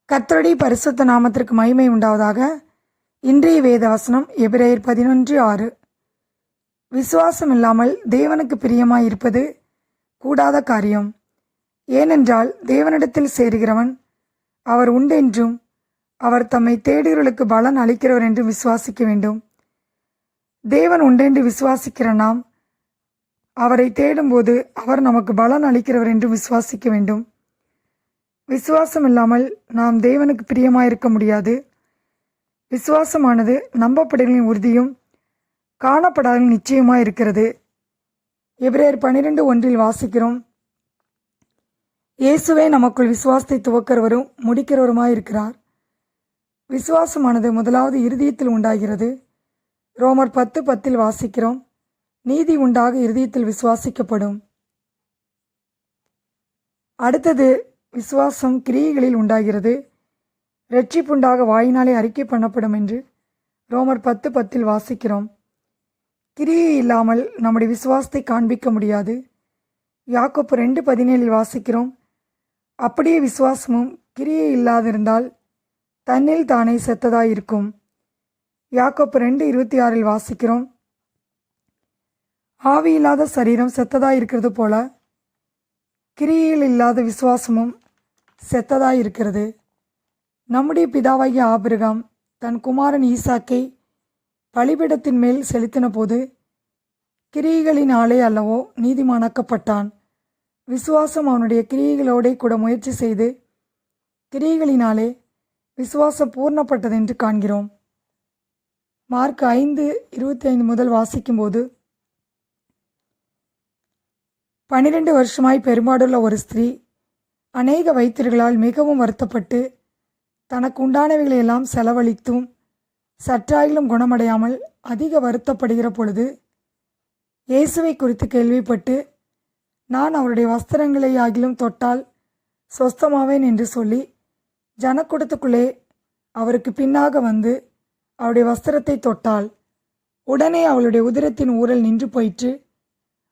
கர்த்தருடைய பரிசுத்த நாமத்திற்கு மகிமை உண்டாவதாக. இன்றைய வேத வசனம் எபிரேயர் 11:6. விசுவாசம் இல்லாமல் தேவனுக்கு பிரியமாய் இருப்பது கூடாத காரியம். ஏனென்றால் தேவனிடத்தில் சேருகிறவன் அவர் உண்டென்றும் அவர் தம்மை தேடுகிறவர்களுக்கு பலன் அளிக்கிறவர் என்றும் விசுவாசிக்க வேண்டும். தேவன் உண்டென்று விசுவாசிக்கிற நாம் அவரை தேடும்போது அவர் நமக்கு பலன் அளிக்கிறவர் என்றும் விசுவாசிக்க வேண்டும். விசுவாசம் இல்லாமல் நாம் தேவனுக்கு பிரியமாயிருக்க முடியாது. விசுவாசமானது நம்பப்படுகளின் உறுதியும் காணப்படாதலின் நிச்சயமாக இருக்கிறது. எபிரேயர் 12:1 வாசிக்கிறோம், இயேசுவே நமக்குள் விசுவாசத்தை துவக்கிறவரும் முடிக்கிறவருமாய் இருக்கிறார். விசுவாசமானது முதலாவது இருதயத்தில் உண்டாகிறது. ரோமர் 10:10 வாசிக்கிறோம், நீதி உண்டாக இருதயத்தில் விசுவாசிக்கப்படும். அடுத்தது விசுவாசம் கிரியைகளில் உண்டாகிறது. இரட்சிப்புண்டாக வாயினாலே அறிக்கை பண்ணப்படும் என்று ரோமர் 10:10 வாசிக்கிறோம். கிரியை இல்லாமல் நம்முடைய விசுவாசத்தை காண்பிக்க முடியாது. யாக்கோப்பு 2:17 வாசிக்கிறோம், அப்படியே விசுவாசமும் கிரியை இல்லாதிருந்தால் தன்னில் தானே செத்ததாயிருக்கும். யாக்கோப்பு 2:26 வாசிக்கிறோம், ஆவி இல்லாத சரீரம் செத்ததாயிருக்கிறது போல கிரியையில் இல்லாத விசுவாசமும் செத்ததாயிருக்கிறது. நம்முடைய பிதாவாகிய ஆபிரகாம் தன் குமாரன் ஈசாக்கை பலிபீடத்தின் மேல் செலுத்தின போது கிரியைகளினாலே அல்லவோ நீதிமானாக்கப்பட்டான். விசுவாசம் அவனுடைய கிரியைகளோடே கூட முயற்சி செய்து கிரியைகளினாலே விசுவாசம் பூர்ணப்பட்டதென்று காண்கிறோம். மார்க் 5:25 முதல் வாசிக்கும்போது, 12 வருஷமாய் பெரும்பாடுள்ள ஒரு ஸ்திரீ அநேக வைத்தியர்களால் மிகவும் வருத்தப்பட்டு தனக்கு உண்டானவைகளை எல்லாம் செலவழித்தும் சற்றாயிலும் குணமடையாமல் அதிக வருத்தப்படுகிற பொழுது இயேசுவை குறித்து கேள்விப்பட்டு, நான் அவருடைய வஸ்திரங்களை ஆகிலும் தொட்டால் சொஸ்தமாவேன் என்று சொல்லி ஜனக்கூட்டத்துக்குள்ளே அவருக்கு பின்னாக வந்து அவருடைய வஸ்திரத்தை தொட்டாள். உடனே அவளுடைய உதிரத்தின் ஊரல் நின்று போயிற்று.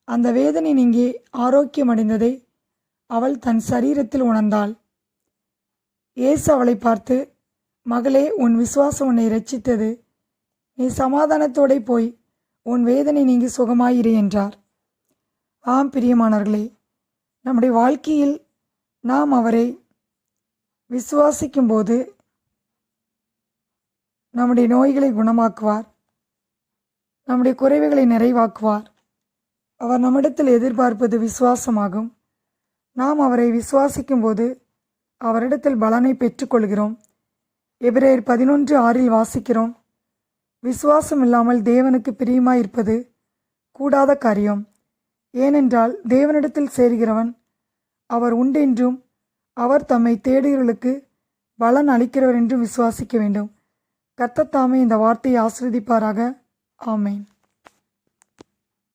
அந்த வேதனை நீங்கி ஆரோக்கியமடைந்ததை அவள் தன் சரீரத்தில் உணர்ந்தாள். இயேசு அவளை பார்த்து, மகளே, உன் விசுவாசம் உன்னை இரட்சித்தது. நீ சமாதானத்தோടെ போய் உன் வேதனை நீங்கி சுகமாயிரு என்றார். ஆம் பிரியமானவர்களே, நம்முடைய வாழ்க்கையில் நாம் அவரை விசுவாசிக்கும்போது நம்முடைய நோய்களை குணமாக்குவார், நம்முடைய குறைவுகளை நிறைவாக்குவார். அவர் நம்மிடத்தில் எதிர்பார்ப்பது விசுவாசமாகும். நாம் அவரை விசுவாசிக்கும்போது அவரிடத்தில் பலனை பெற்றுக்கொள்கிறோம். எபிரேயர் 11:6 வாசிக்கிறோம், விசுவாசம் இல்லாமல் தேவனுக்கு பிரியமாயிருப்பது கூடாத காரியம். ஏனென்றால் தேவனிடத்தில் சேர்கிறவன் அவர் உண்டென்றும் அவர் தம்மை தேடுகிறவர்களுக்கு பலன் அளிக்கிறவர் என்றும் விசுவாசிக்க வேண்டும். கர்த்தர் தாமே இந்த வார்த்தையை ஆசீர்வதிப்பாராக. ஆமேன்.